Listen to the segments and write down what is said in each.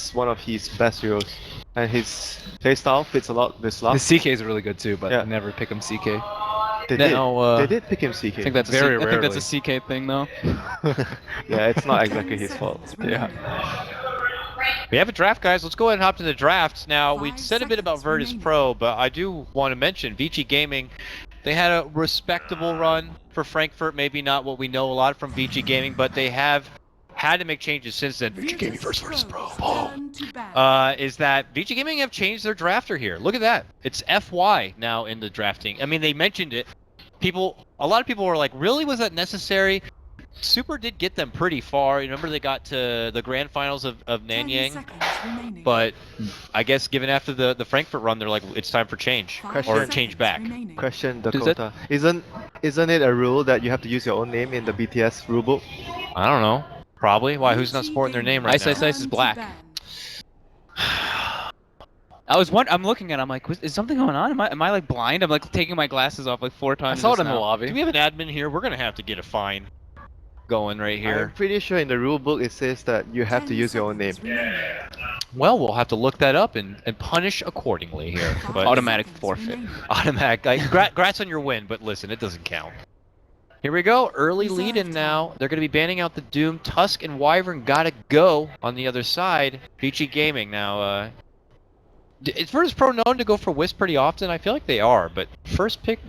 is one of his best heroes, and his playstyle fits a lot with Slav. His CK is really good too, but Yeah. never pick him CK. They did pick him CK. I think that's Very I think that's rarely. a CK thing though. Yeah, it's not exactly his fault. Yeah. We have a draft, guys. Let's go ahead and hop to the draft. Now, we said a bit about Virtus.Pro, but I do want to mention Vici Gaming. They had a respectable run for Frankfurt. Maybe not what we know a lot from Vici Gaming, but they have had to make changes since then. Vici Gaming versus Virtus.Pro. Is that Vici Gaming have changed their drafter here? Look at that. It's FY now in the drafting. I mean, they mentioned it. A lot of people were like, really? Was that necessary? Super did get them pretty far. Remember, they got to the grand finals of Nanyang. But I guess given after the Frankfurt run, they're like, it's time for change. Or change back. Question, Dakota. Isn't it a rule that you have to use your own name in the BTS rulebook? I don't know. Probably. Why? Who's not supporting their name right Ice now? Ice Ice is black. I'm looking at it, I'm like, is something going on? Am I like blind? I'm like taking my glasses off like 4 I times. saw it just in the now. lobby. Do we have an admin here? We're going to have to get a fine going right I'm here. pretty sure in the rulebook it says that you have to use your own name. Well, we'll have to look that up and punish accordingly here. But Automatic forfeit. automatic. Congrats on your win, but listen, it doesn't count. Here we go. Early lead-in now. They're going to be banning out the Doom. Tusk and Wyvern gotta go on the other side. Vici Gaming now. Is Virtus.Pro known to go for Wisp pretty often? I feel like they are, but first game,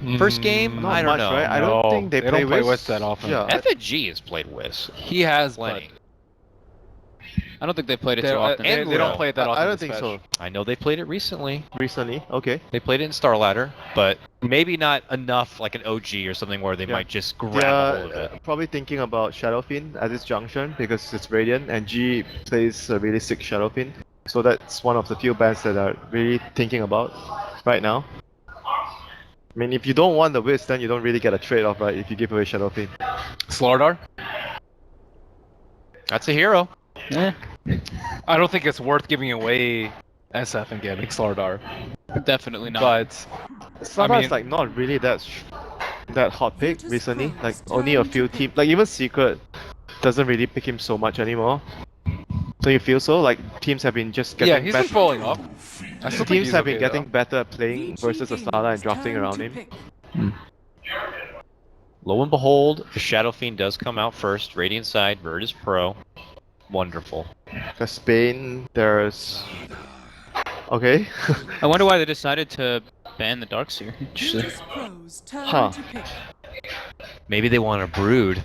Not I don't much, know. right? I don't think they play don't play Wisp. Wisp that often. Yeah. FNG has played Wisp. He has Plenty. I don't think they played it They, too often. they Real. don't play it that often. I don't think so. I know they played it recently. Recently, okay. They played it in Starladder, but maybe not enough like an OG or something where they might just grab a hold of it. Probably thinking about Shadowfiend at this junction because it's Radiant and G plays a really sick Shadowfiend. So that's one of the few bands that are really thinking about right now. I mean, if you don't want the Wisp, then you don't really get a trade-off, right? If you give away Shadowfiend. Slardar? That's a hero. Yeah, I don't think it's worth giving away SF and getting Slardar. definitely not. But Slardar mean- is like not really that hot pick recently. Like only a few teams, like even Secret doesn't really pick him so much anymore. So you feel so? Like teams have been just getting yeah, he's better. been falling off. I still think Teams he's have been okay, getting though. better at playing versus Asana and drafting around him. Lo and behold, the Shadow Fiend does come out first. Radiant side, Virtus.Pro. Wonderful. For Spain, there's... Okay. I wonder why they decided to ban the Darkseer. Actually. Huh. Maybe they want a brood.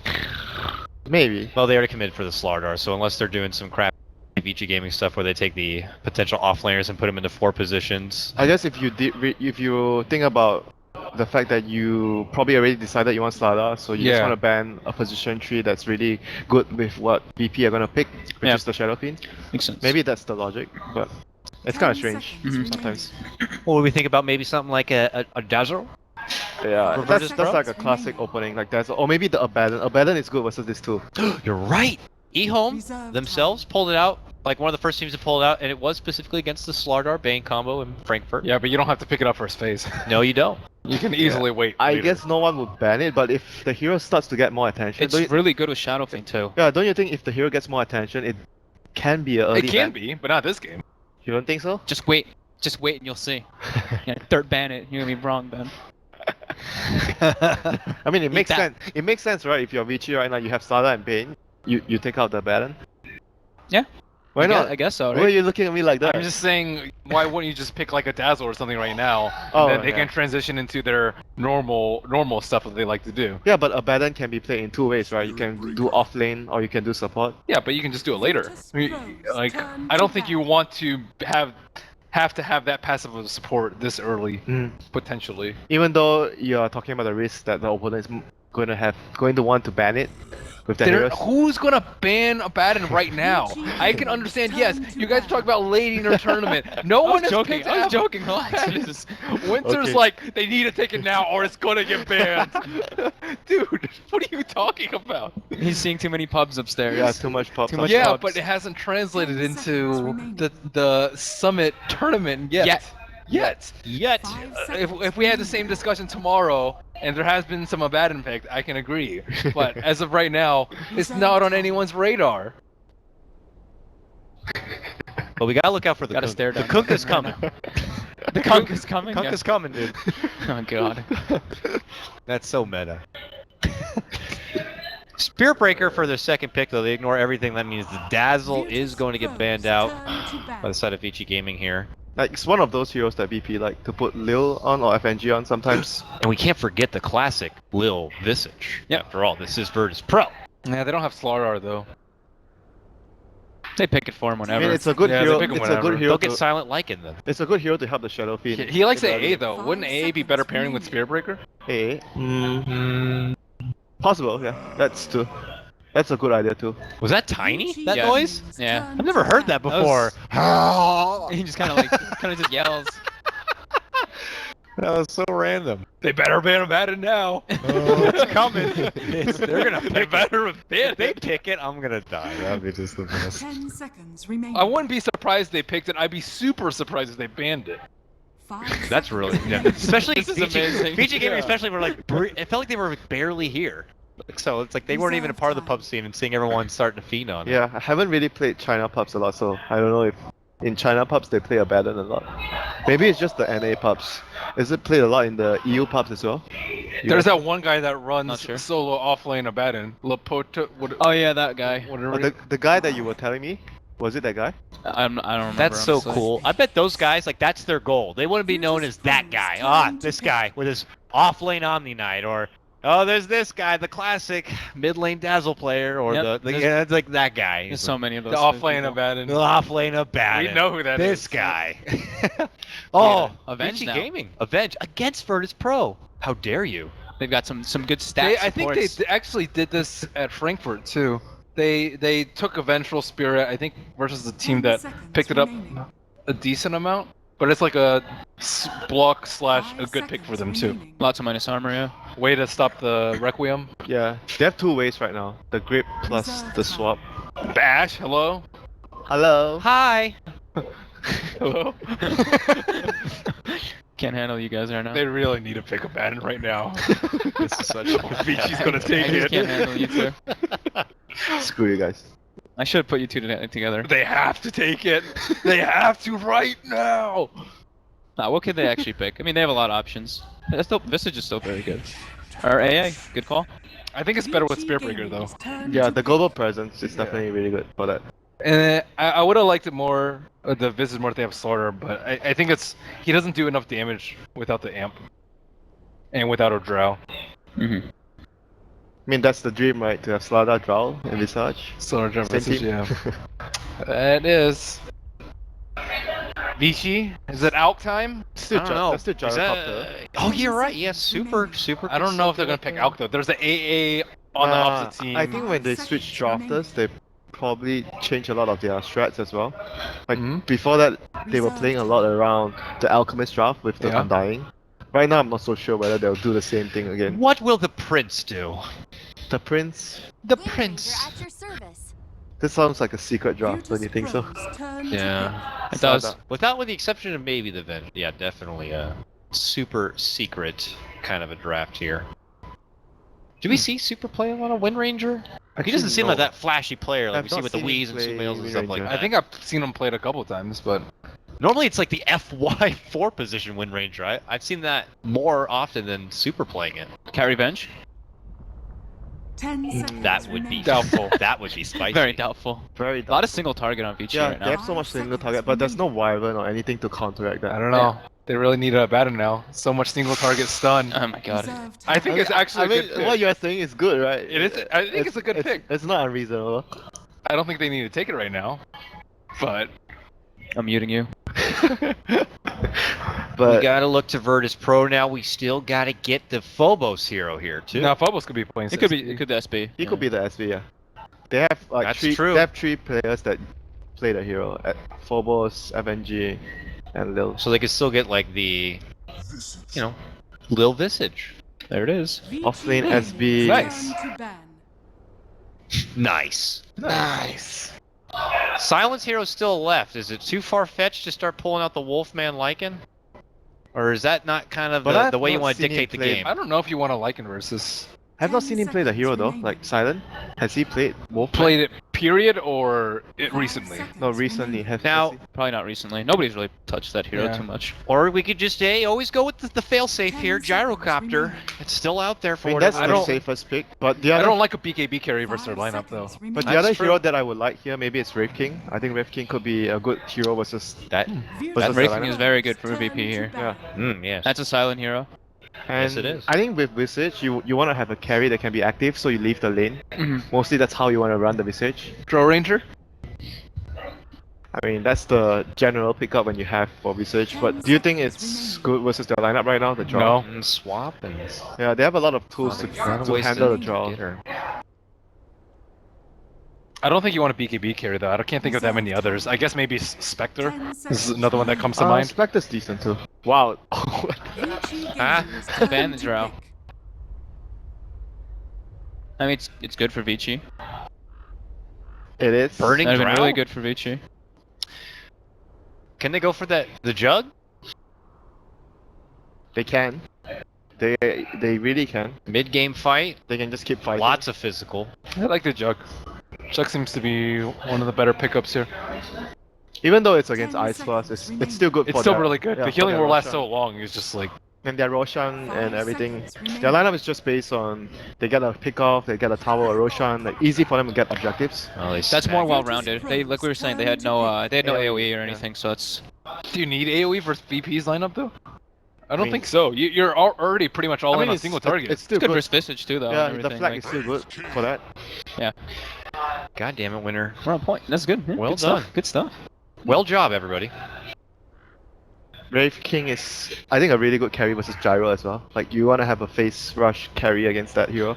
Maybe. Well, they already committed for the Slardar, so unless they're doing some crap Vici Gaming stuff where they take the potential offlaners and put them into 4 positions. I guess if you think about the fact that you probably already decided you want Slada, so you just Yeah. want to ban a position tree that's really good with what VP are gonna pick, which is the Shadow Fiend. Makes sense. Maybe that's the logic, but it's kind of strange sometimes. What would we think about maybe something like a Dazzle? Yeah, For that's Virtus.Pro? like a classic opening, like that's, or maybe the Abaddon. Abaddon is good versus this too. You're right! eHome themselves pulled it out, like one of the first teams to pull it out, and it was specifically against the Slardar Bane combo in Frankfurt. Yeah, but you don't have to pick it up first phase. No, you don't. You can easily wait. I later. guess no one would ban it, but if the hero starts to get more attention, It's don't you, really good with Shadowfiend too. yeah, don't you think if the hero gets more attention, it can be an early It can ban? be, but not this game. You don't think so? Just wait and you'll see. Yeah, third ban it. You're gonna be wrong, Ben. I mean, it makes that. sense. It makes sense, right? If you're Vici right now, you have Sada and Bane. You take out the Baron. Yeah. Why I guess- not? I guess so. Why are Right? you looking at me like that? I'm just saying, why wouldn't you just pick like a Dazzle or something right now? Oh, and then they yeah. can transition into their normal stuff that they like to do. Yeah, but Abaddon can be played in 2 ways, right? You can do off lane or you can do support. Yeah, but you can just do it later. I mean, like, I don't think you want to have to have that passive of support this early, potentially. Even though you are talking about the risk that the opponent is going to want to ban it with the heroes. Who's gonna ban Abaddon right now? I can understand. Yes, you guys talk about late in your tournament. No one is joking. I was joking. Relax. Jesus. Winter's Okay. like they need to take it now or it's gonna get banned. Dude, what are you talking about? He's seeing too many pubs upstairs. Yeah, too much pop. Too much Yeah, pubs. but it hasn't translated into the summit tournament yet. Yet. If we had the same discussion tomorrow and there has been some Abaddon picked, I can agree. But as of right now, it's not on anyone's radar. But we gotta look out for the Gotta Kunk. stare The down Kunk that is right now. coming. The Kunk is coming. Kunk yeah. is coming, dude. Oh god. That's so meta. Spirit Breaker for their second pick, though. They ignore everything. That means the Dazzle is going to get banned out by the side of Vici Gaming here. Like, it's one of those heroes that BP like to put Lil on or FNG on sometimes. And we can't forget the classic Lil Visage. Yep. After all, this is Virtus.Pro. Yeah, they don't have Slardar though. They pick it for him I whenever. mean, it's a good Yeah, they hero. pick him It's a whenever. good hero. They'll get Silent Lycan then. It's a good hero to help the Shadow Fiend. He likes It AA does. though. Wouldn't AA be better pairing with Spirit Breaker? AA? Possible, yeah. That's too. That's a good idea too. Was that Tiny? That Yeah. noise? Yeah. I've never heard that before. He just kind of just yells. That was so random. They better ban him at it now. Oh, it's coming. They're gonna They pick it. better ban If they it. pick it, I'm gonna die. That'd be just the best. 10 seconds remaining. I wouldn't be surprised they picked it. I'd be super surprised if they banned it. 5 That's really, seconds yeah. remaining. Especially This is Vici amazing. Vici Gaming, Yeah. especially were like, it felt like they were barely here. Like, so it's like they weren't even a part of the pub scene, and seeing everyone starting to feed on it. Yeah, I haven't really played China pubs a lot, so I don't know if in China pubs they play Abaddon a lot. Maybe it's just the NA pubs. Is it played a lot in the EU pubs as well? There's that one guy that runs Not sure. solo offlane Abaddon. Laporta. Oh yeah, that guy. Whatever. The guy that you were telling me, was it that guy? I don't remember. That's so honestly. cool. I bet those guys, like, that's their goal. They want to be known as that guy. Ah, this guy with his off-lane Omni Knight, or oh, there's this guy, the classic mid-lane Dazzle player, or Yep, the there's- yeah, it's like that guy. There's so many of those. The offlane people. Abaddon. The off-lane Abaddon. We know who that is. This guy. Oh, Avenge Vici now. Gaming. Avenge against Virtus.Pro. How dare you? They've got some good stats. They, I think they actually did this at Frankfurt too. They took a Vengeful Spirit, I think, versus a team that picked it up a decent amount, but it's like a block / a good pick for them too. Lots of minus armor, yeah. Way to stop the Requiem. Yeah, they have two ways right now. The grip plus the swap. Bash, hello? Hello. Hi. Hello? Can't handle you guys right now. They really need to pick a Abaddon right now. This is such. Vici's gonna I take just can't it. handle you two. Screw you guys. I should have put you two together. They have to take it. They have to right now. What could they actually pick? I mean, they have a lot of options. Visage is still very good. Or AA, good call. I think it's better with Spirit Breaker though. Yeah, the global presence is definitely really good for that. And I would have liked it more, the Visage more if they have Slaughter, but I think he doesn't do enough damage without the amp. And without a Drow. Mm-hmm. I mean, that's the dream, right? To have Slada, Drow, and Visage. Slaughter Drow Same Visage, team. yeah. That is. Vici, is it Alk time? Still, I don't know. That's still Is that- Gyrocopter. Oh, you're right. Yeah, super. I don't know if they're gonna pick Alk though. There's the AA on the opposite team. I think when they switch drafters, they probably change a lot of their strats as well. Like Mhm. before that, they were playing a lot around the Alchemist draft with the Yeah. Undying. Right now, I'm not so sure whether they'll do the same thing again. What will the prince do? The Prince. The Wind prince. Ranger at your service. This sounds like a secret draft. Don't you think so? Yeah, it does. With the exception of maybe the Venge. Yeah, definitely a super secret kind of a draft here. Do we see Super play a lot of Wind Ranger? He doesn't seem like that flashy player like I've we see not with the seen him Wii's and play Sumails and Wind stuff like Ranger. that. I think I've seen him played a couple times, but Normally it's like the FY4 position Wind Ranger. I've seen that more often than Super playing it. Cat Revenge? 10 seconds That would be remaining. doubtful. That would be spicy. Very doubtful. Very A lot of single target on Vici Yeah, right they now. have so much single target, but there's no Wyvern or anything to counteract that. I don't know. They really need a Abaddon now. So much single target stun. Oh my god. Reserved I think it's actually I a mean, good pick. what you're saying is good, right? It is. I think it's a good pick. It's not unreasonable. I don't think they need to take it right now, but I'm muting you. We But gotta look to Virtus.Pro now. We still gotta get the Phobos hero here too. now Phobos could be playing. It could be. 60. It could be SB. he could be the SV, yeah. They have like That's three. true. They have three players that play the hero: Phobos, FNG, and Lil. So they could still get like the, you know, Lil Visage. There it is. Offlane SB. Nice. Turn to ban. Nice. Nice. Silence hero's still left. Is it too far-fetched to start pulling out the Wolfman Lycan? Or is that not kind of But the I've way you not want to seen him dictate the play- game? I don't know if you want to Lycan versus. I've not seen him play the hero though. Like Silent, has he played Wolf? Played it period or recently? No, recently. Has Now- Probably not recently. Nobody's really touched that hero Yeah. too much. Or we could just always go with the failsafe 10 here, seconds Gyrocopter. remaining. It's still out there for I mean, that's whatever the reason. safest pick. But the I other, don't like a BKB carry versus their 5 lineup though. seconds but the remaining. other That's hero true. that I would like here, maybe it's Wraith King. I think Wraith King could be a good hero versus That. versus That the Wraithing lineup. is very good for Turn VP to here. battle. Yes. That's a silent hero. And Yes, it is. I think with Visage, you want to have a carry that can be active, so you leave the lane. Mhm. Mostly that's how you want to run the Visage. Draw Ranger? I mean, that's the general pickup when you have for Visage. But do you think it's good versus their lineup right now, the draw? No. And swap and Yeah, they have a lot of tools to wasted handle the draw. getter. I don't think you want a BKB carry though. I can't think of that many others. I guess maybe Spectre 10 is seconds another one that comes to Uh, mind. Spectre's decent too. Wow. Vici Ah, Gaming's turn advantage to row. pick. I mean, it's good for Vici. It is. Burning That'd have been really Drow? good for Vici. Can they go for the jug? They can. They really can. Mid-game fight, They can just keep fighting. lots of physical. I like the Jug. Jug seems to be one of the better pickups here. Even though it's against 10 Ice Plus, seconds it's still good It's for still their- really good. yeah, The for healing their will last Roshan. so long. It's just like And their Roshan 5 and everything. seconds remaining. Their lineup is just based on they get a pick off, they get a tower or Roshan, like easy for them to get objectives. Well, they That's more smack- well-rounded. They, like we were saying, they had no AOE or Yeah. anything, so it's do you need AoE versus VP's lineup though? I don't mean- think so. You're already pretty much all in on it's single target. It's still good good. versus Visage too, though. Yeah, and the everything. flag like, is still good for that. yeah, God damn it, winner. we're on point. That's good. Yeah, Well good done. Stuff. Good stuff. Well job, everybody. Wraith King is, I think, a really good carry versus Gyro as well. Like, you want to have a face rush carry against that hero.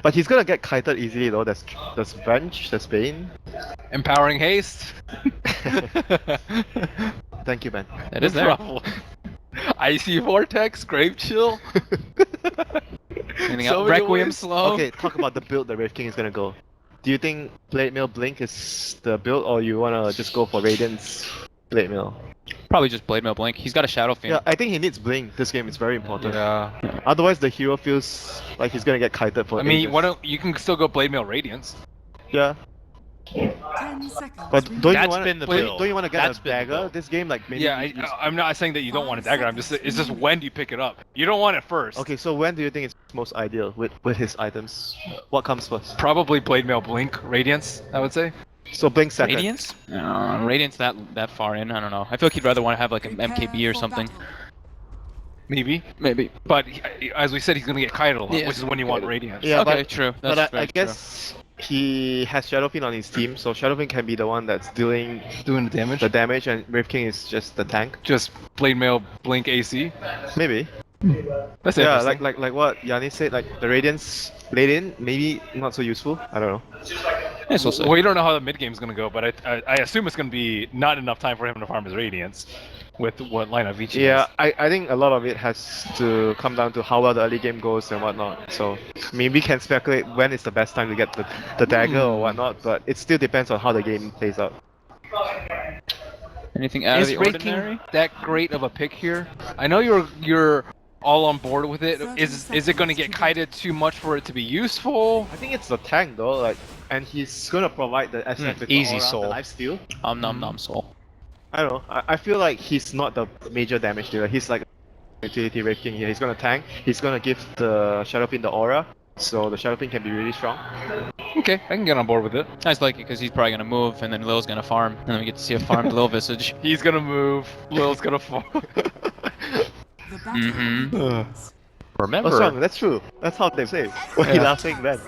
But he's gonna get kited easily though. There's Venge, there's Bane. Empowering haste. Thank you, man. That is there. Problem. Icy Vortex, Grave Chill. Anything So else? many Requiem ways. slow. Okay, talk about the build that Wraith King is gonna go. Do you think Blade Mail Blink is the build, or you wanna just go for Radiance Blade Mail? Probably just Blade Mail Blink. He's got a Shadow Fiend. Yeah, I think he needs Blink. This game is very important. Yeah. Otherwise, the hero feels like he's gonna get kited for. I mean, ages. why don't you can still go Blade Mail Radiance? Yeah, 10 seconds but remaining. don't you That's want been the to? build. Don't you want to get That's a been the dagger build. this game? Like maybe. Yeah, you just- I'm not saying that you don't want a dagger. It's just when do you pick it up? You don't want it first. Okay, so when do you think it's most ideal with his items? What comes first? Probably Blade Mail Blink Radiance, I would say. So Blink second. Radiance? Radiance that far in? I don't know. I feel like he'd rather want to have like an MKB or Prepare for something. battle. Maybe. Maybe. But as we said, he's gonna get kited a lot, Yeah. which is when you want Radiance. Yeah, Okay, but true. but That's I very guess he has Shadowfiend on his team, so Shadowfiend can be the one that's dealing Doing the damage. the damage, and Wraith King is just the tank. Just Blade Mail Blink AC. Maybe. That's Yeah, interesting. like what Yanni said, like the Radiance blade in, maybe not so useful. I don't know. Yes, we'll see. Well, you don't know how the mid game's gonna go, but I assume it's gonna be not enough time for him to farm his Radiance with what lineup Vici Yeah, has. I think a lot of it has to come down to how well the early game goes and whatnot. So, I mean, we can speculate when is the best time to get the dagger or whatnot, but it still depends on how the game plays out. Anything out of Is the Wraith ordinary? King that great of a pick here? I know you're all on board with it. Is it gonna get kited too much for it to be useful? I think it's the tank though, like, and he's gonna provide the SF with the easy aura, soul. the lifesteal. Nom soul. I don't know. I feel like he's not the major damage dealer. He's like utility Wraith King here. He's gonna tank. He's gonna give the Shadowfiend the aura, so the Shadowfiend can be really strong. Okay, I can get on board with it. I just like it because he's probably gonna move, and then Lil's gonna farm, and then we get to see a farmed Lil Visage. He's gonna move. Lil's gonna fall. The battle Mhm. begins. Remember, What's wrong? That's true. That's how they say. Why are you Yeah. laughing, man?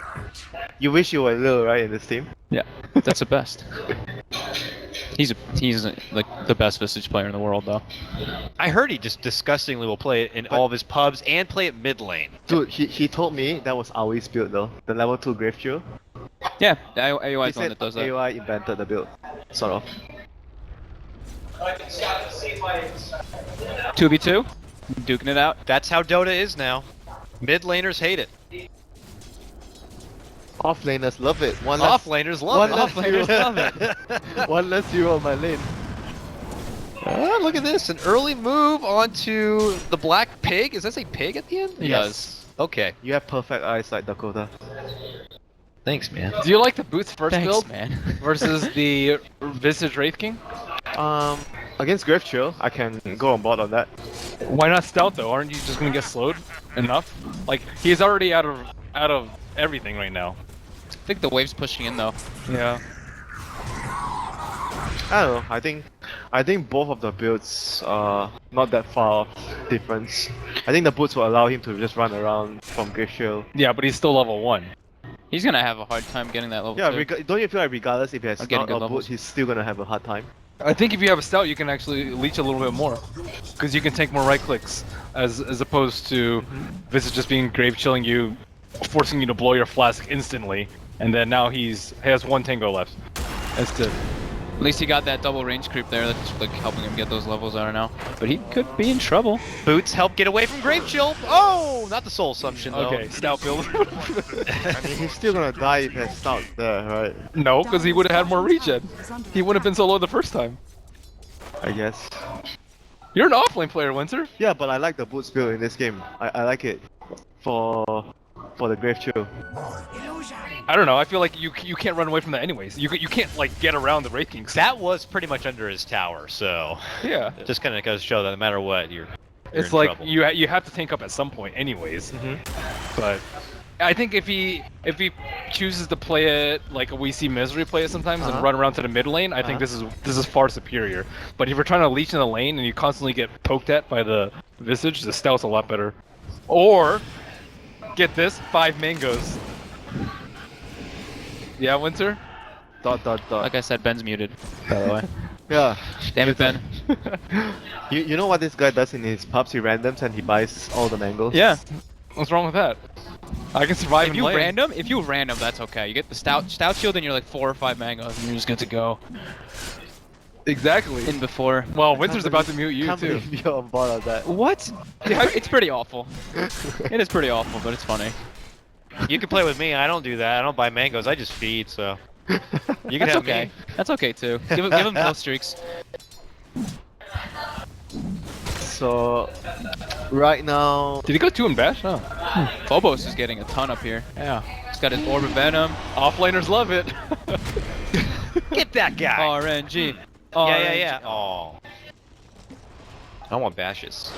You wish you were Lil, right, in this team? Yeah, that's the best. He's like the best Visage player in the world, though. I heard he just disgustingly will play it in all of his pubs and play it mid lane. Dude, he told me that was Aoi's build though. The level 2 Grave Shield. Yeah, He AOI is the one said that does that. AOI invented the build. Sort of. 2v2, duking it out. That's how Dota is now. Mid laners hate it. Offlaners love it. Off laners love one it. less Offlaners hero. love One less hero on my lane. Oh, look at this, an early move onto the black pig. Does that say pig at the end? He Yes. does. Okay. You have perfect eyes like Dakota. Thanks, man. Do you like the Boots first Thanks, build man. versus the Visage Wraith King? Against Grave Chill, I can go on board on that. Why not Stout though? Aren't you just gonna get slowed enough? Like he's already out of everything right now. I think the wave's pushing in though. Yeah. I don't know. I think both of the builds are not that far difference. I think the boots will allow him to just run around from Grave Chill. Yeah, but he's still level 1. He's gonna have a hard time getting that level Yeah, 2. don't you feel like regardless if he has I'm getting Stout or good boot, levels. he's still gonna have a hard time? I think if you have a Stout, you can actually leech a little bit more. Because you can take more right clicks, as opposed to Visage just being grave chilling you, forcing you to blow your flask instantly, and then now he has 1 tango left. Instead. At least he got that double range creep there that's like helping him get those levels, I don't know. But he could be in trouble. Boots help get away from Grave Chill. Oh, not the Soul Assumption though. Okay, Stout build. I mean, he's still gonna die if he has Stout there, right? No, because he would have had more regen. He wouldn't have been so low the first time. I guess. You're an offlane player, Winter. Yeah, but I like the boots build in this game. I like it for the Grave Chill. I don't know. I feel like you can't run away from that anyways. You can't like get around the Wraith Kings. That was pretty much under his tower, so Yeah. just kind of goes to show that no matter what, you're It's in like trouble. you have to tank up at some point anyways. But I think if he chooses to play it like we see Misery play it sometimes and run around to the mid lane, I think this is far superior. But if you're trying to leech in the lane and you constantly get poked at by the Visage, the Stout's a lot better. Or get this, 5 mangoes. Yeah, Winter? Dot. Like I said, Ben's muted, by the way. Yeah. Damn it, Ben. You know what this guy does in his pubs? He randoms and he buys all the mangoes. Yeah. What's wrong with that? I can survive If in you lane. random, that's okay. You get the stout shield and you're like 4 or 5 mangoes and you're just good to go. Exactly. In before. Well, Winter's about to mute you Can't too. believe you're on board on that. What? Yeah, it's pretty awful. It is pretty awful, but it's funny. You can play with me. I don't do that. I don't buy mangoes. I just feed. So you can That's have okay. me. That's okay too. Give him kill streaks. So right now, Did he go 2 in bash? Oh. Phobos is getting a ton up here. Yeah. He's got his Orb of Venom. Offlaners love it. Get that guy. RNG. Yeah. Oh. I want bashes.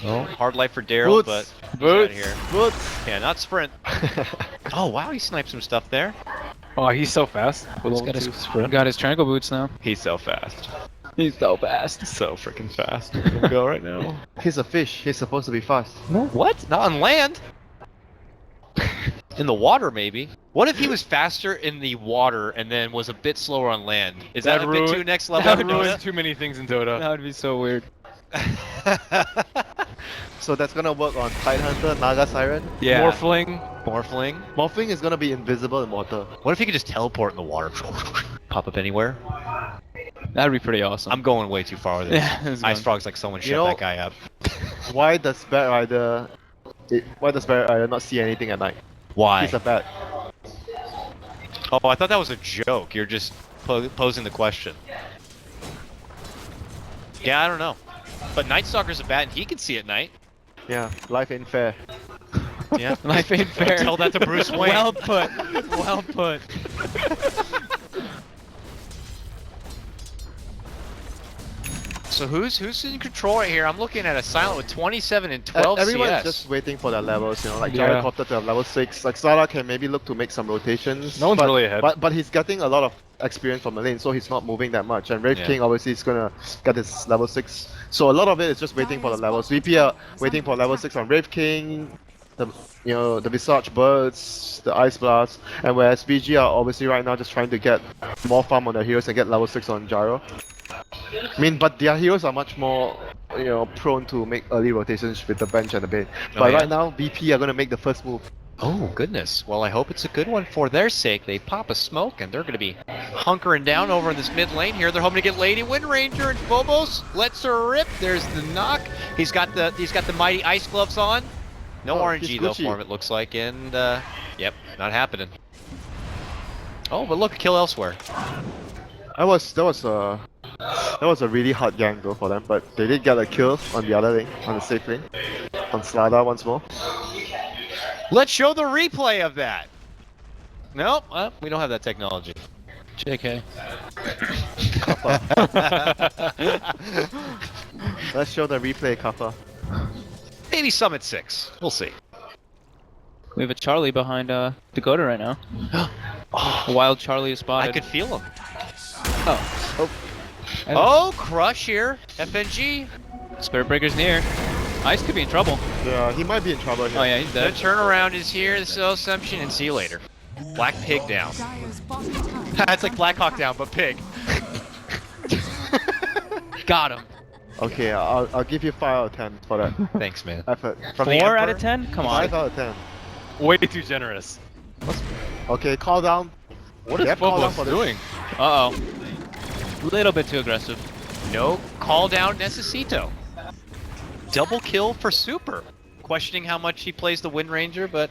Oh, hard life for Daryl, Boots. but Boots. he's out of here. boots. Yeah, not sprint. Oh wow, he sniped some stuff there. Oh, he's so fast. With He's level got his, 2 sprint. got his triangle boots now. He's so fast. He's so fast. So freaking fast. We'll go right now. He's a fish. He's supposed to be fast. What? Not on land. In the water, maybe. What if he was faster in the water and then was a bit slower on land? Is that a bit too next level? That for ruins Dota? too many things in Dota. That would be so weird. So that's gonna work on Tidehunter, Naga Siren. Yeah. Morphling. Morphling. Morphling is gonna be invisible in water. What if he could just teleport in the water? Pop up anywhere? That would be pretty awesome. I'm going way too far with this. Yeah, this is Ice going- Frog's like someone You shut know- that guy up. Why does Bat Rider? Why does Bat Rider not see anything at night? Why? He's a bat. Oh, I thought that was a joke. You're just posing the question. Yeah, I don't know. But Night Stalker's a bat and he can see at night. Yeah, life ain't fair. Yeah. Life ain't fair. Tell that to Bruce Wayne. Well put. Well put. So who's in control right here? I'm looking at a Silent with 27 and 12 Everyone's CS. just waiting for their levels, you know, like Yeah. Gyrocopter to have level 6. Like Sara can maybe look to make some rotations. No one's but, really ahead. But he's getting a lot of experience from the lane, so he's not moving that much. And Wraith Yeah. King obviously is gonna get his level 6. So a lot of it is just waiting for the levels. VP are waiting for level 6 on Wraith King, the Visage Birds, the Ice Blast, and whereas VG are obviously right now just trying to get more farm on their heroes and get level 6 on Gyro. I mean, but their heroes are much more, prone to make early rotations with the bench and the bait. Oh, But yeah? right now, VP are gonna make the first move. Oh goodness. Well, I hope it's a good one for their sake. They pop a smoke and they're going to be hunkering down over in this mid lane here. They're hoping to get Lady Wind Ranger and Phobos lets her rip. There's the knock. He's got the mighty ice gloves on. No Oh, RNG he's though Gucci. for him, it looks like, and yep, not happening. Oh, but look, kill elsewhere. That was a really hard gank though for them, but they did get a kill on the other lane, on the safe lane, on Slada once more. Let's show the replay of that. No, we don't have that technology. JK. Let's show the replay, Kappa. Maybe Summit 6. We'll see. We have a Charlie behind Dakota right now. A wild Charlie is spotted. I could feel him. Oh. Oh, crush here. FNG. Spirit Breaker's near. Ice could be in trouble. Yeah, he might be in trouble here. Oh yeah, he's The dead. turnaround is here. This is assumption, and see you later. Black Pig down. Dire's bottom tower. It's like Black Hawk down, but pig. Got him. Okay, I'll give you 5 out of 10 for that Thanks, man. effort. From the 4 out Emperor? of 10? Come on. 5 out of 10. Way too generous. Okay, call down. What is Yep, call down Phobos for this. doing? Uh-oh. Little bit too aggressive. No call down necesito. Double kill for Super. Questioning how much he plays the Wind Ranger, but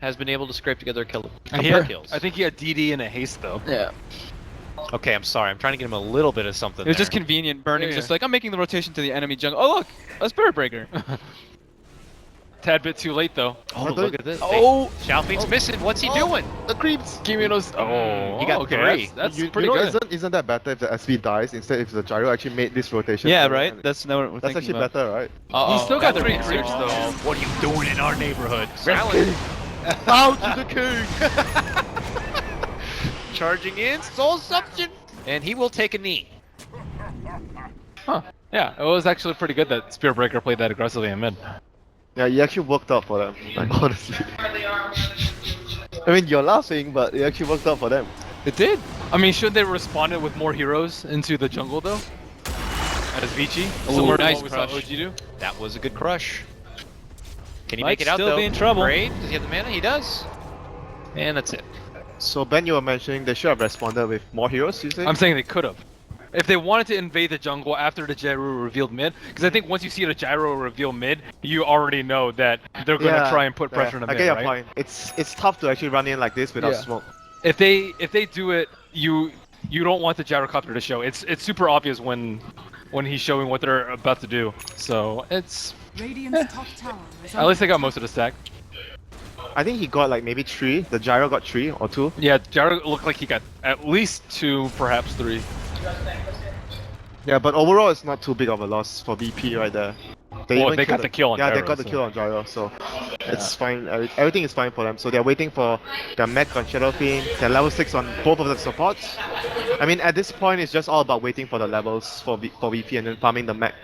has been able to scrape together a couple kills. I think he had DD and a haste though. Yeah. Okay, I'm sorry. I'm trying to get him a little bit of something It was there. just convenient. Burning's Yeah. just like, I'm making the rotation to the enemy jungle. Oh look! A Spirit Breaker! Tad bit too late though. Oh, I look thought- at this. Oh! Xiaofeng's missing. What's he doing? The creeps! Give me those. Oh, He got okay. 3. That's you pretty know, good. Isn't that better if the SV dies instead if the gyro actually made this rotation? Yeah, forward? right? And That's not what we're That's thinking actually about. better, right? Uh-oh. He's still got That's 3 wrong. creeps though. What are you doing in our neighborhood? Silent. Bow to the king! Charging in, soul suction, and he will take a knee. Huh. Yeah, it was actually pretty good that Spirit Breaker played that aggressively in mid. Yeah, he actually worked out for them, like, honestly. I mean, you're laughing, but it actually worked out for them. It did. I mean, should they responded with more heroes into the jungle though? As Vici? Similar to nice what we saw crush. OG do? That was a good crush. Can he Might make it out still though? be in trouble. Raid? Does he have the mana? He does. And that's it. So, Ben, you were mentioning they should have responded with more heroes, you say? I'm saying they could have. If they wanted to invade the jungle after the gyro revealed mid, because I think once you see the gyro reveal mid, you already know that they're gonna try and put pressure on the I mid, get your right? point. It's tough to actually run in like this without Yeah. smoke. If they do it, you don't want the gyrocopter to show. It's super obvious when he's showing what they're about to do. So it's Radiant's top tower is at least they got most of the stack. I think he got like maybe 3. The gyro got 3 or 2. Yeah, gyro looked like he got at least 2, perhaps 3. Yeah, but overall it's not too big of a loss for VP right there. Well, even they got killed the kill on Yeah, they gyro, got the so- kill on gyro, so it's fine. Everything is fine for them. So they're waiting for their mech on Shadowfiend, their level 6 on both of the supports. I mean, at this point, it's just all about waiting for the levels for VP and then farming the mech.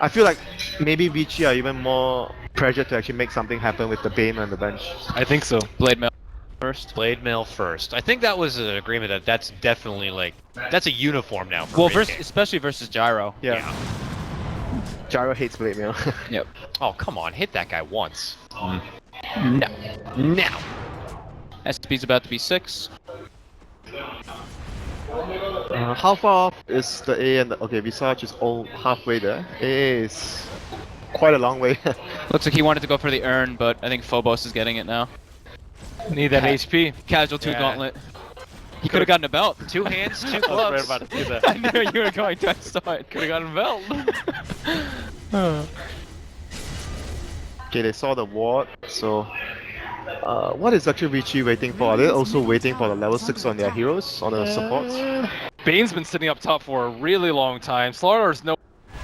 I feel like maybe Vici are even more pressured to actually make something happen with the Bane on the bench. I think so. Blade Mail first. Blade mail first. I think that was an agreement that's definitely like that's a uniform now. For Well, raid game. especially versus Gyro. Yeah. Gyro hates Blade Mail. Yep. Oh come on, hit that guy once. No. Now. SP's about to be 6. How far off is the A and the... Okay, Visage is all halfway there. A is quite a long way. Looks like he wanted to go for the urn, but I think Phobos is getting it now. Need that HP. Casual 2 Yeah. gauntlet. He could have gotten a belt. 2 hands, 2 I was right gloves. about to do that. I knew you were going to. I saw it. Could have gotten belt. Okay, they saw the ward, so... what is actually Vici waiting for? Are they also waiting for the level 6 on their heroes, on the supports? Bane's been sitting up top for a really long time. Slaughter's no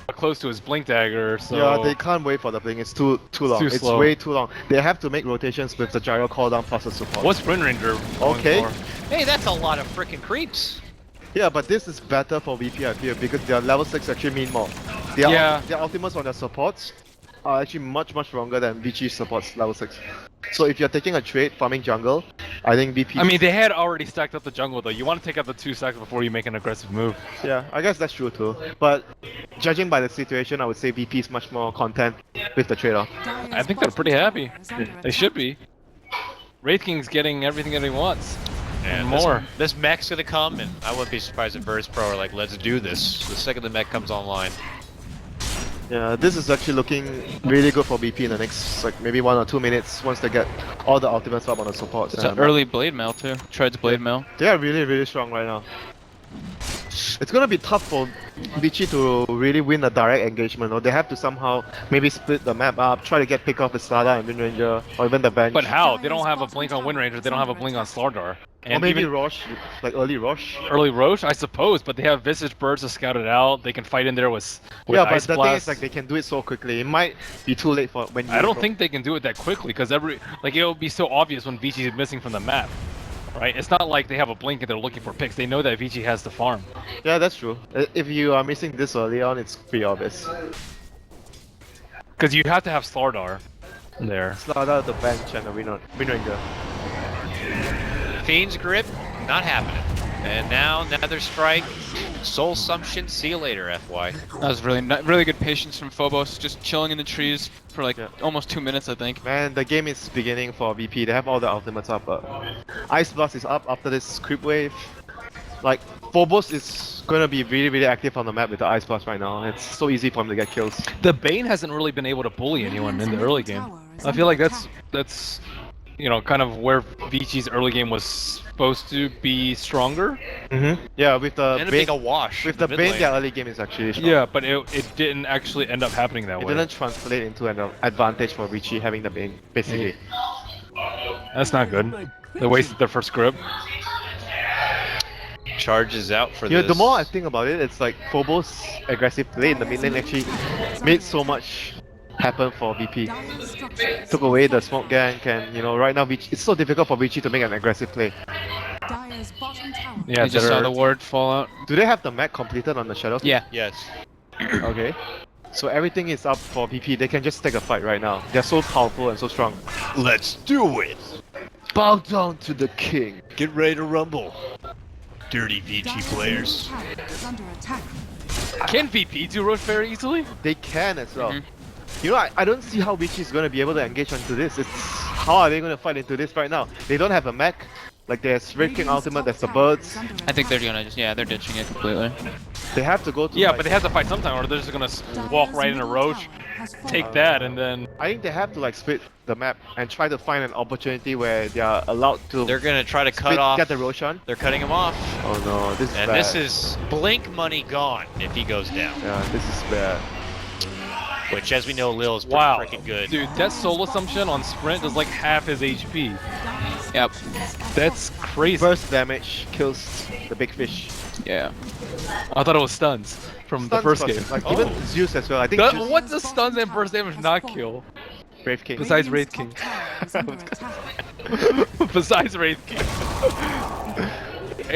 close to his blink dagger, so Yeah, they can't wait for the blink. It's too long. too It's slow. way too long. They have to make rotations with the gyro cooldown plus the support. What's Wind Ranger going Okay. for? Hey, that's a lot of freaking creeps. Yeah, but this is better for VP, I feel, because their level 6 actually mean more. Their, Yeah. their ultimates on their supports are actually much stronger than VG supports level 6. So if you're taking a trade farming jungle, I think VP... I mean, they had already stacked up the jungle though. You want to take out the 2 stacks before you make an aggressive move. Yeah, I guess that's true too. But judging by the situation, I would say VP is much more content with the trade-off. I think they're pretty happy. They should be. Wraith King's getting everything that he wants. And more. This mech's gonna come, and I wouldn't be surprised if Virtus.Pro are like, let's do this. The second the mech comes online. Yeah, this is actually looking really good for VP in the next, like, maybe 1 or 2 minutes once they get all the ultimates up on the supports. It's an early Blade Mail too. Tread's Blade Mail. They are really strong right now. It's gonna be tough for Vici to really win a direct engagement, or they have to somehow maybe split the map up, try to get pick off the Slardar and Wind Ranger, or even the bench. But how? They don't have a blink on Wind Ranger. They don't have a blink on Slardar. Or And maybe even Roche, like early Roche. early Roche, I suppose. But they have Visage Birds to scout it out. They can fight in there with Yeah, but Ice the thing Blast. is, like, they can do it so quickly. It might be too late for when you. I don't think they can do it that quickly because it'll be so obvious when Vici is missing from the map, right? It's not like they have a blink and they're looking for picks. They know that Vici has the farm. Yeah, that's true. If you are missing this early on, it's pretty obvious. Because you have to have Slardar there. Slardar, the bench, and the Wind Ranger. Fiend's Grip, not happening. And now Nether Strike, Soul Sumption, see you later, FY. That was really good patience from Phobos, just chilling in the trees for like Yeah. almost 2 minutes, I think. Man, the game is beginning for VP. They have all the ultimates up. Ice Blast is up after this creep wave. Like, Phobos is gonna be really active on the map with the Ice Blast right now. It's so easy for him to get kills. The Bane hasn't really been able to bully anyone in the early game. I feel like that's you know, kind of where Vici's early game was supposed to be stronger. Yeah, with the Ended up Bane, being a wash. with in the mid Bane, lane. their early game is actually strong. Yeah, but it didn't actually end up happening that It way. didn't translate into an advantage for Vici having the Bane, basically. That's not good. They wasted their first grip. Charges out for Yeah, this. the more I think about it, it's like Phobos' aggressive play in the mid lane actually made so much happen for VP. Took away the smoke gank, and you know, right now Vici, it's so difficult for Vici to make an aggressive play. Dire's bottom tower. Yeah, I just saw they're- the ward fall out. Do they have the mech completed on the Shadow? Yeah. Yes. Okay. So everything is up for VP. They can just take a fight right now. They're so powerful and so strong. Let's do it. Bow down to the king. Get ready to rumble. Dirty VG Dire's players. middle tower is under attack. Can VP do Roche very easily? They can as well. Mhm. You know, I don't see how Vici is going to be able to engage onto this. It's how are they going to fight into this right now? They don't have a mech. Like there's Red King ultimate, there's the birds. I think they're gonna just, yeah, they're ditching it completely. They have to go to. Yeah, like, but they have to fight sometime, or they're just gonna walk right into Roche, take that, and then I think they have to like split the map and try to find an opportunity where they are allowed to. They're gonna try to cut split, off. get the Roshan. They're cutting him off. Oh no, this is And bad. this is blink money gone if he goes down. Yeah, this is bad. Which, as we know, Lil is pretty wow, freaking good. dude, that soul assumption on sprint is like half his HP. Yep. That's crazy. Burst damage kills the big fish. Yeah. I thought it was stuns from the Stuns first plus- game. Like even Zeus as well. I think Zeus, What does stuns and burst damage not kill? Brave King. Besides Wraith King. Besides Wraith King.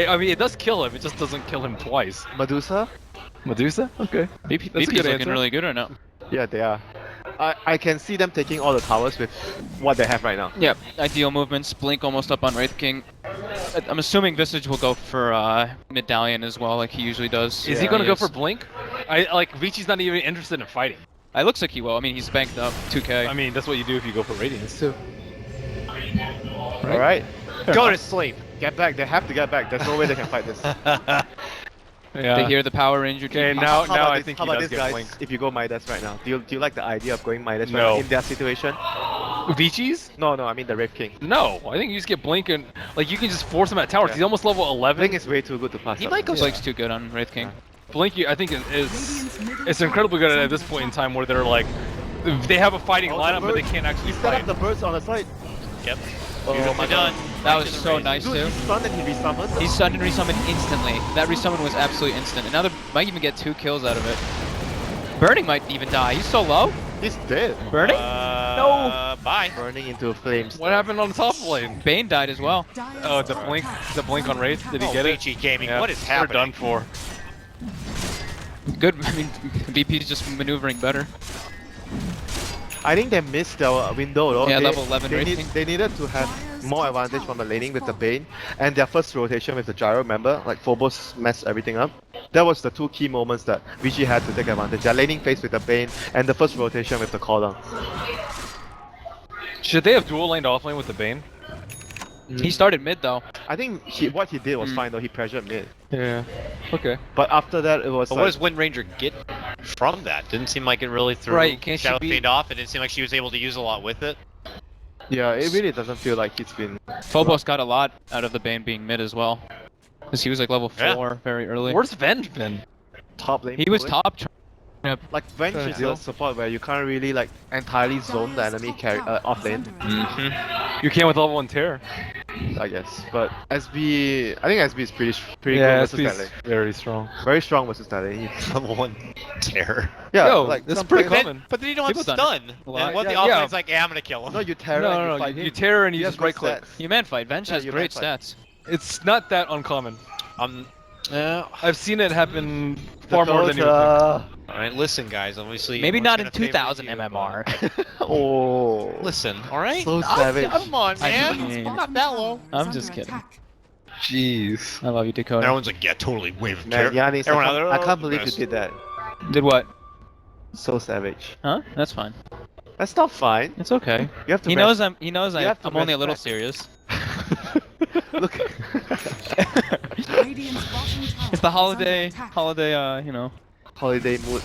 I mean, it does kill him. It just doesn't kill him twice. Medusa? Medusa? Okay. VP, That's a VP's good looking answer. really good right now. Yeah, they are. I can see them taking all the towers with what they have right now. Yep. Ideal movements. Blink almost up on Wraith King. I'm assuming Visage will go for Medallion as well, like he usually does. Is he gonna go for Blink? Vici's not even interested in fighting. It looks like he will. I mean, he's banked up 2k. I mean, that's what you do if you go for Radiance too. Alright? Go to sleep. Get back. They have to get back. There's no way they can fight this. Yeah. They hear the Power Ranger. Okay, GP. now How about I this- think how he about does this, get guys? Blink. If you go Midas right now, do you like the idea of going Midas right No. now in their situation? Vici's? No, I mean the Wraith King. No, I think you just get Blink and like you can just force him at towers. Yeah. He's almost level 11. Blink is way too good to pass He up. might go Blake's too good on Wraith King. Blink, I think is it's incredibly good at this point in time where they're like they have a fighting Oh, lineup, the but they bird- can't actually He set fight. up the birds on the side. Yep. Oh Beautifully my done. god. That was so nice Dude, too. he stunned and he resummoned. He stunned and resummoned instantly. That resummon was absolutely instant. And now they might even get 2 kills out of it. Burning might even die. He's so low. He's dead. Burning? No. Bye. Burning into flames. What happened on the top lane? Bane died as well. Oh, the blink on Wraith. Did he Oh, get it? Vici Gaming, Yeah, what is they're happening? done for. Good. I mean, VP's just maneuvering better. I think they missed their window though. Yeah, they, level 11 they, Wraith King. they needed to have more advantage from the laning with the Bane and their first rotation with the Gyro, remember? Like Phobos messed everything up. That was the 2 key moments that Vici had to take advantage. Their laning phase with the Bane and the first rotation with the cooldown. Should they have dual laned offlane with the Bane? He started mid though. I think what he did was fine though, he pressured mid. Yeah. Okay. But after that it was But like, what does Wind Ranger get from that? Didn't seem like it really threw Right, can't she Shadow be- Fiend off. It didn't seem like she was able to use a lot with it. yeah, it really doesn't feel like he's been... Phobos got a lot out of the Bane being mid as well. Because he was like level 4 Yeah. very early. Where's Venge been? top lane. He was probably. top. Like Venge is a support where you can't really like entirely zone the enemy off lane, You can with level 1 Terror. I guess. But SB, I think SB is pretty good Yeah, versus that SP's lane. very strong. Very strong versus that lane. Level 1 terror. Yeah, Yo, like that's some pretty players- common. But then you don't have People stun. done it a lot. And what the Yeah, offlane's yeah. like, yeah, I'm gonna kill him. No, you terror and you No, fight you him. Terror and you He just has right good click. stats. You man fight. Venge has you great man fight. stats. It's not that uncommon. Yeah. I've seen it happen The far more than you would think. Dota. Alright, listen, guys. Obviously, Maybe everyone's not in gonna favor 2000 you, but- MMR. Oh. Listen, alright? So savage. Come on, man. mean- Not that low. I'm just kidding. Jeez. I love you, Dakota. Everyone's like, yeah, totally wave Man, Giannis, Everyone I can't believe you did that. Did what? So savage. Huh? That's fine. That's not fine. It's okay. You have to. He knows I'm. He knows You have to I'm only a little respect. serious. Look. It's the holiday. You know. Holiday mood.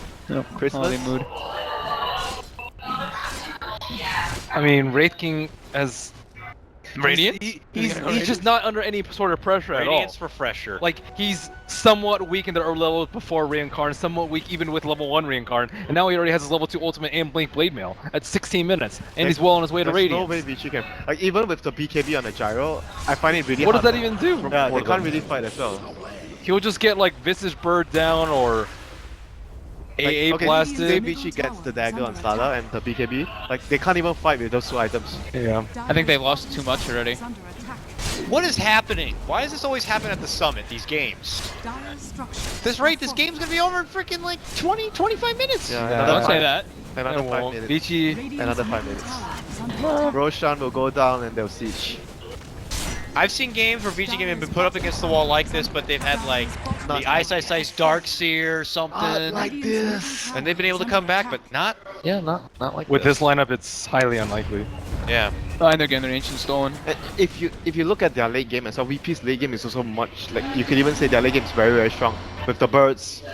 Christmas. Holiday mood. I mean, Wraith King has. Radiant? He's just not under any sort of pressure at all. Radiant's refresher. Like, he's somewhat weak in the early levels before Reincarn, somewhat weak even with level 1 Reincarn, and now he already has his level 2 ultimate and Blink Blade Mail at 16 minutes, and he's well on his way to There's Radiance. no way Vici can. Like even with the BKB on the gyro, I find it really What does hard. that even do? Yeah, for they can't them? really fight as well. He'll just get like Visage Bird down or AA Okay, say blasted. Vici gets the dagger on Sada and the BKB, like they can't even fight with those two items. Yeah. I think they've lost too much already. What is happening? Why does this always happen at the summit, these games? This game's gonna be over in freaking like 20, 25 minutes! Yeah, Yeah. another Don't say five- that. Another Yeah, 5 well, minutes. Vici. Another 5 minutes. Roshan will go down and they'll siege. I've seen games where VG game have been put up against the wall like this, but they've had like the Ice Dark Seer or something, Like this. and they've been able to come back, but not. Yeah, not like With this lineup, it's highly unlikely. Yeah. Oh, and they're getting their ancient stolen. And if you look at their late game as well, VP's late game is also much like you could even say their late game is very strong with the birds.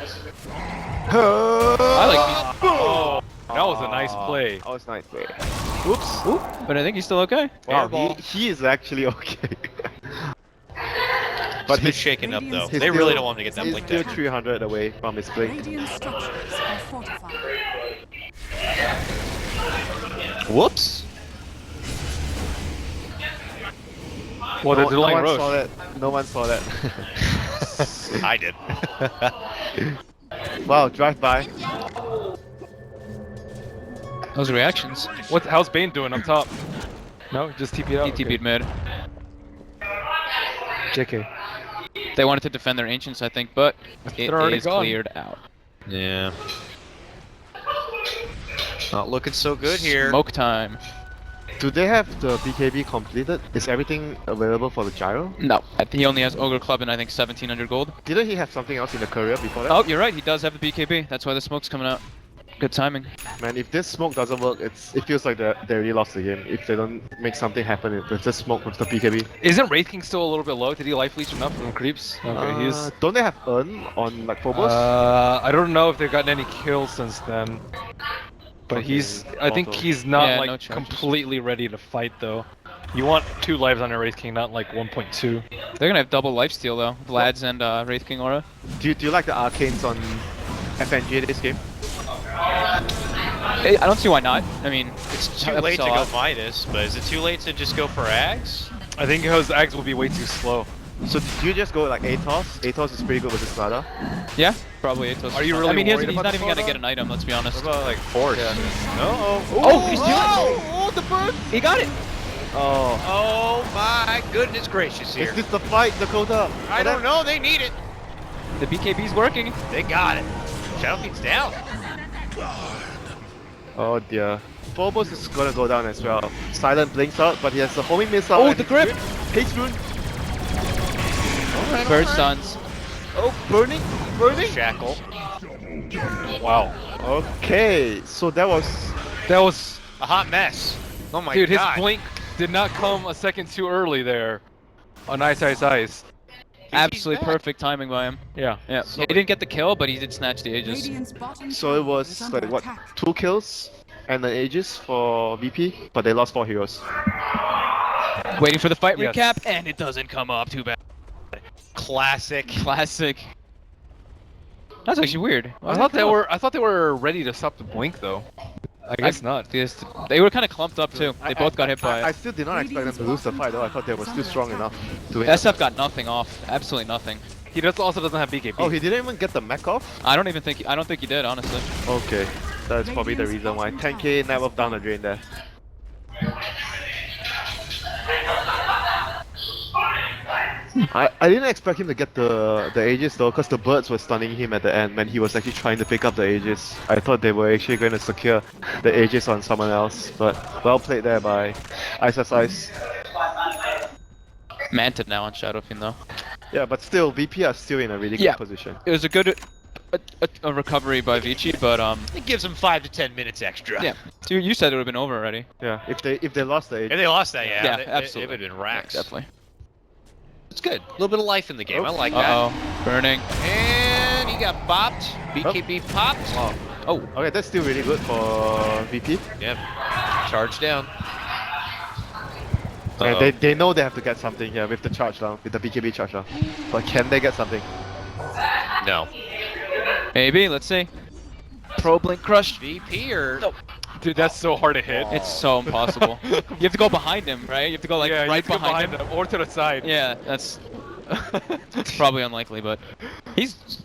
I like Oh, that was a nice play. That was nice play. Oops. but I think he's still okay. Wow, Airball. he is actually okay. But he's shaken up though. He's They still- really don't want him to get that He's blink still dagger. 300 away from his blink. Radiant structures are fortified. Whoops. Well, they're no delaying one Roche. saw that. No one saw that. I did. Wow, drive by. Those reactions. How's Bane doing up top? No, just TP out. He TP'd mid. JK. They wanted to defend their ancients, I think, but it They're already is gone. cleared out. Yeah. Not looking so good here. Smoke time. Do they have the BKB completed? Is everything available for the gyro? No, I think he only has Ogre Club and I think 1700 gold. Didn't he have something else in the career before that? Oh, you're right. He does have the BKB. That's why the smoke's coming out. Good timing. Man, if this smoke doesn't work, it feels like they really lost the game. If they don't make something happen with this smoke with the BKB. Isn't Wraith King still a little bit low? Did he life leech enough from creeps? Okay, he's. Don't they have Earn on like Phobos? I don't know if they've gotten any kills since then. But Okay, I think auto. he's not Yeah, like no charges. completely ready to fight though. You want 2 lives on a Wraith King, not like 1.2. They're gonna have double lifesteal though. Vlad's and Wraith King Aura. Do you like the arcanes on FNG in this game? I don't see why not. I mean, It's too late to go Midas, but is it too late to just go for Ags? I think his Ags will be way too slow. So did you just go like Atos? Atos is pretty good with his Nada. yeah, probably Atos. Are you I really mean, worried he's about not the even gonna photo? get an item. Let's be honest. What about like Force? No. Oh, he's doing it! Oh, the bird! He got it! Oh. Oh my goodness gracious here. Is this the fight, Dakota? I don't know, they need it. The BKB's working. They got it. Shadowfiend's down. Oh dear. Phobos is gonna go down as well. Silent blinks out, but he has a homing missile. Oh, and the his grip! Haste rune. Bird stuns. Oh, burning? Burning? Shackle. Wow. Okay, so that was... That was A hot mess. Oh my dude. His god. blink did not come a second too early there. On Ice. Absolutely back. perfect timing by him. Yeah. Yeah, he didn't get the kill, but he did snatch the Aegis. Radiant's bottom So it tower was is under like what, attack. 2 kills and an Aegis for VP, but they lost 4 heroes. Waiting for the fight Yes. recap, and it doesn't come up. Too bad. Classic. Classic. That's actually weird. I thought they were ready to stop the blink though. I guess not. They were kind of clumped up too. They both got hit by I it. still did not expect them to lose the fight though. I thought they were still strong enough to win. SF got nothing off. Absolutely nothing. He also doesn't have BKB. Oh, he didn't even get the mech off? I don't think he did, honestly. Okay, that's probably the reason why. 10k net worth down the drain there. I didn't expect him to get the Aegis though, because the birds were stunning him at the end when he was actually trying to pick up the Aegis. I thought they were actually going to secure the Aegis on someone else, but well played there by Ice. Manted now on Shadowfiend though. Yeah, but still, VP are still in a really good position. It was a good a recovery by Vici, but It gives them 5 to 10 minutes extra. yeah. So you said it would have been over already. Yeah, if they lost the If Aegis. they lost that, yeah, Yeah, it absolutely. would have been racks. Definitely. It's good. A little bit of life in the game. I like that. Uh oh, burning. And he got bopped. BKB popped. Wow. Oh, Okay, that's still really good for VP. Yep. Charge down. And they know they have to get something here with the charge down, with the BKB charge down. But can they get something? No. maybe. Let's see. Pro blink crush. VP or Dude, that's so hard to hit. It's so impossible. You have to go behind him, right? You have to go like yeah, you right have to go behind him. or to the side. Yeah, that's probably unlikely, but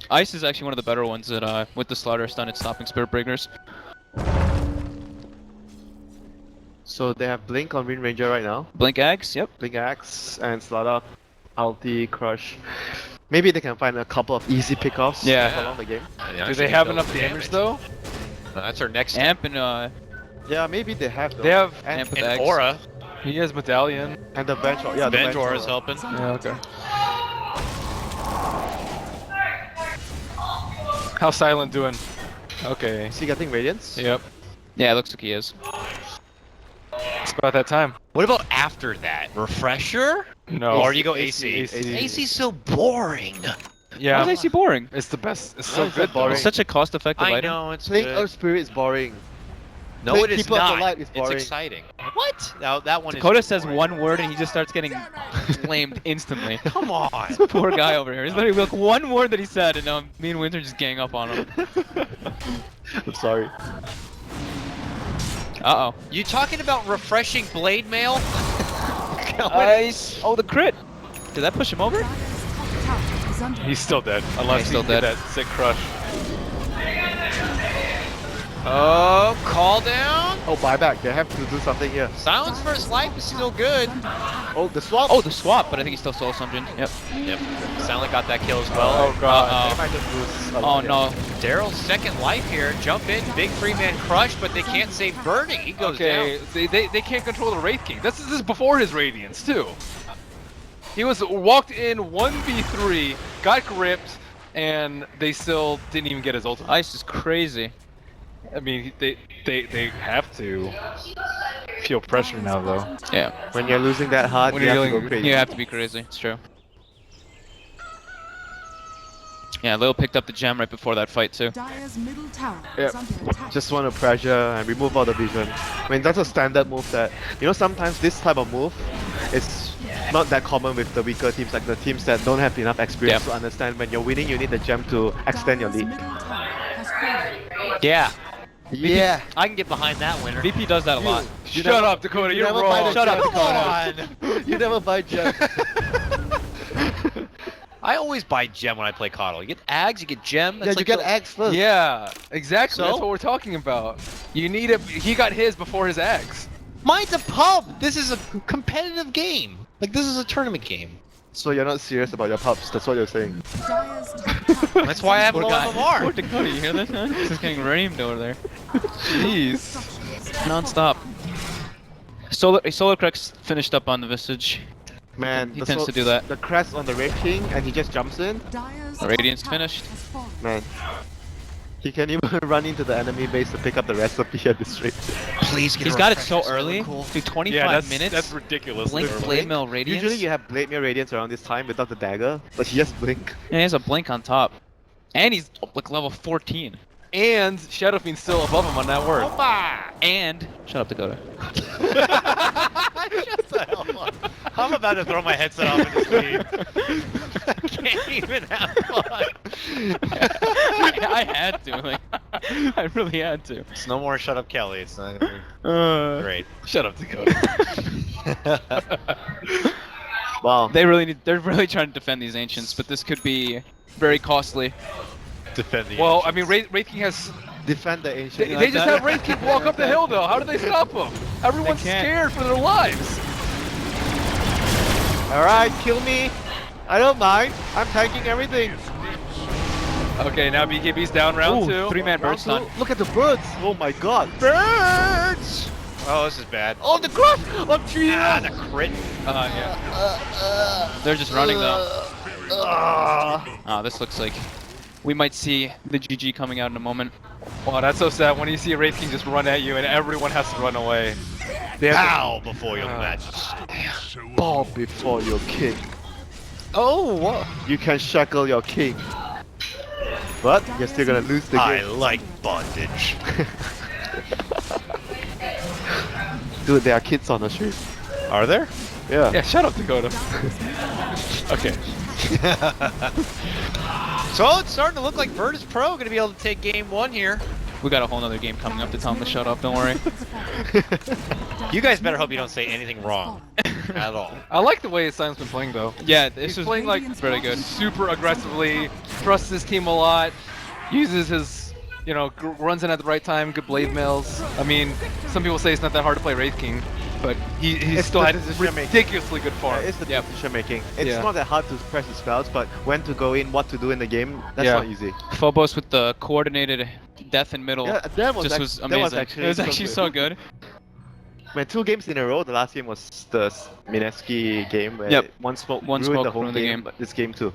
Ice is actually one of the better ones at with the slaughter stun at stopping Spirit Breakers. So they have Blink on Wind Ranger right now. Blink Axe, yep. Blink Axe and Slaughter, Ulti, Crush. Maybe they can find a couple of easy pickoffs Yeah. along the game. Do they have enough damage though? That's our next Amp and Yeah, maybe they have though. They have and, Amp with and Axe. Aura. he has medallion. and the Bench. Yeah, the Bench Aura is Aura. helping. Yeah, okay. How's Silent doing? Okay. Is he getting Radiance? Yep. Yeah, it looks like he is. It's about that time. What about after that? Refresher? No. Or you go AC? AC. AC's so boring. Yeah. How's AC boring? It's the best. It's so It's good. boring. It's such a cost-effective I item. know, it's Playing good. Earth Spirit is boring. No, Playing it is Keeper of the not. Light is It's boring. exciting. What? Now that one Dakota is. says one word and he just starts getting flamed instantly. Come on. Poor guy over here. He's literally like one word that he said, and me and Winter just gang up on him. I'm sorry. Uh oh. You talking about refreshing blade mail? Ice. Oh, the crit. Did that push him over? Dire's top tower is under He's still dead. Unless he's still he did dead. that sick crush. Oh, call down. Oh, buyback. They have to do something here. Silence First Life is still good. Oh, the swap. Oh, the swap, but I think he still soul summoned. Yep. Yep. Silent got that kill as well. Oh god. They Uh might just lose. oh. Oh no. Daryl's second life here. Jump in, big 3-man crush, but they can't save Burning. He goes Okay, down. they can't control the Wraith King. This is before his Radiance too. He was walked in 1v3, got gripped, and they still didn't even get his ultimate. Ice is crazy. I mean, they have to feel pressure now though. Yeah. When you're losing that hard, When you you're have to dealing- go crazy. You have to be crazy. It's true. Yeah, Lil picked up the gem right before that fight too. Dire's middle tower Yep. is under attack. Just want to pressure and remove all the vision. I mean, that's a standard move that, you know, sometimes this type of move is not that common with the weaker teams, like the teams that don't have enough experience to understand when you're winning, you need the gem to extend your Dire's lead. middle tower has fallen. Yeah. Yeah. I can get behind that winner. VP does that a lot. Shut up, Dakota. You're never buy wrong. the Shut up, gem. Dakota. You never buy gem. I always buy gem when I play Coddle. You get Ags, you get gem. Yeah, That's you like get the- Axe first. Yeah, exactly. So? That's what we're talking about. You need it. He got his before his eggs. Mine's a pub. This is a competitive game. Like, this is a tournament game. So you're not serious about your pups, that's what you're saying. Dire's top tower That's why I have Poor low guy. MMR. Poor Dakota, you hear this, man? He's just getting reamed over there. Jeez. Non-stop. Solar Crux finished up on the Visage. Man, He tends to do that. The crest on the Red King and he just jumps in. Dire's Radiance top tower finished. has fallen. Man. He can even run into the enemy base to pick up the recipe at this rate. Please get He's a got it refresher, so early. cool. Dude, 25 Yeah, that's minutes. ridiculous. Blink Blade Mail Radiance. Usually you have Blade Mail Radiance around this time without the dagger, but he just blink. And he has a blink on top. And he's like level 14. And Shadowfiend's still above him on that word. And shut up, Dakota. Shut the hell up. I'm about to throw my headset off in this lead. I can't even have fun. I had to. Like, I really had to. It's no more Shut Up Kelly. It's not great. Shut up, Dakota. Wow. They're really trying to defend these ancients, but this could be very costly. Defending. Well, I mean, Wraith King has. Defend the ancient. They just have Wraith King walk up the hill, though. How do they stop him? Everyone's can't. scared for their lives. Alright, kill me. I don't mind. I'm tanking everything. Okay, now BKB's down round 2. 3-man bird stun. Look at the birds. Oh my god. Birds! Oh, this is bad. Oh, the grunt. Oh, gee. Ah, the crit. Yeah. They're just running though. Oh, this looks like we might see the GG coming out in a moment. Wow, that's so sad when you see a Wraith King just run at you and everyone has to run away. Bow before your match. Bow before your king. Oh, what? You can shackle your king. But you're still gonna lose the I game. like bondage. Dude, there are kids on the street. Are there? Yeah. Yeah, shut up, Dakota. Okay. So it's starting to look like Virtus.Pro going to be able to take game 1 here. We got a whole nother game coming up to tell them to shut up. Don't worry. You guys better hope you don't say anything wrong at all. I like the way Simon's been playing, though. Yeah, this He's was playing like really good. super aggressively, trusts his team a lot, uses his, you know, runs in at the right time, good blade mails. I mean, some people say it's not that hard to play Wraith King, but he It's still the had decision-making. ridiculously good farm. It's the Yep. decision making. It's Yeah. not that hard to press the spells, but when to go in, what to do in the game, that's Yeah. not easy. Phobos with the coordinated death in middle Yeah, that was, just act- was that amazing. was actually, it was actually so good. When 2 games in a row, the last game was the Mineski game where Yep. one smoke One ruined smoke the whole ruined the game, game. but this game too.